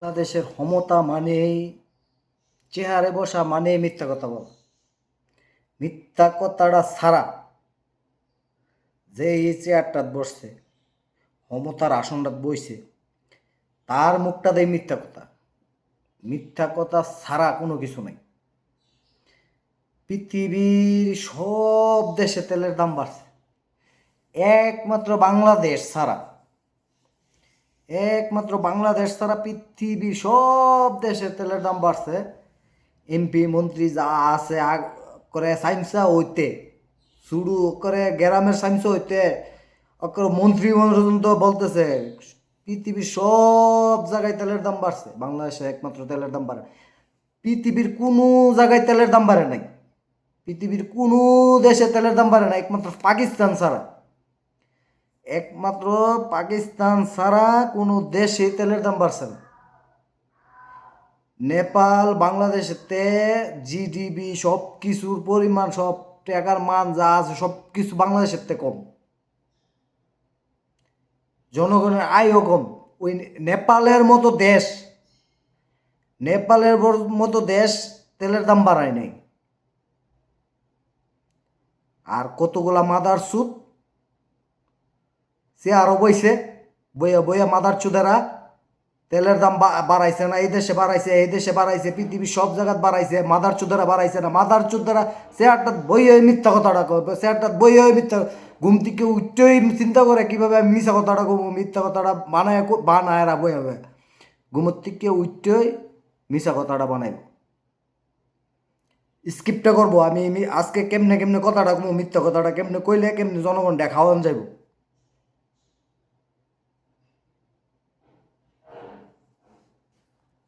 বাংলাদেশের ক্ষমতা মানেই চেহারে বসা মানেই মিথ্যা কথা বলা। মিথ্যা কথাটা ছাড়া যে এই চেয়ারটাত বসছে, ক্ষমতার আসনটাত বইছে, তার মুখটা দেয় মিথ্যা কথা। মিথ্যা কথা ছাড়া কোনো কিছু নাই। পৃথিবীর সব দেশে তেলের দাম বাড়ছে, একমাত্র বাংলাদেশ ছাড়া পৃথিবীর সব দেশে তেলের দাম বাড়ছে। এমপি মন্ত্রী যা আছে করে সাইমসা হইতে শুরু করে গ্রামের সাইমসা হইতে মন্ত্রী পর্যন্ত বলতেছে পৃথিবীর সব জায়গায় তেলের দাম বাড়ছে, বাংলাদেশে একমাত্র তেলের দাম বাড়ে। পৃথিবীর কোনো জায়গায় তেলের দাম বাড়ে নাই, পৃথিবীর কোনো দেশে তেলের দাম বাড়ে না, একমাত্র পাকিস্তান ছাড়া কোনো দেশে তেলের দাম বাড়ছে না। নেপাল বাংলাদেশেতে জিডিপি সব কিছুর পরিমাণ, সব টাকার মান যা আছে সব কিছু বাংলাদেশের থেকে কম, জনগণের আয়ও কম। ওই নেপালের মতো দেশ তেলের দাম বাড়ায় নাই। আর কতগুলা মাদার সুদ সে আরো বইছে, বইয়া বইয়া মাদার চুদেরা তেলের দাম বাড়াইছে না, এই দেশে বাড়াইছে, এই দেশে বাড়াইছে, পৃথিবীর সব জায়গাত বাড়াইছে, মাদার চুদেরা বাড়াইছে না। মাদার চুদেরা চেয়ারটাত বইয়ে মিথ্যা কথাটা কবে, চেয়ারটাত বইয়ে মিথ্যা, ঘুম থেকে উঠতেই চিন্তা করে কীভাবে আমি মিথ্যা কথাটা কব, মিথ্যা কথাটা বানায় বই হবে, ঘুমোর থেকে উঠতেই মিথ্যা কথাটা বানাইব। স্ক্রিপ্টটা করবো আমি আজকে কেমনে কেমনে কথাটা কমো, মিথ্যা কথাটা কেমনে কইলে কেমনে জনগণ খাওয়ান যাইব।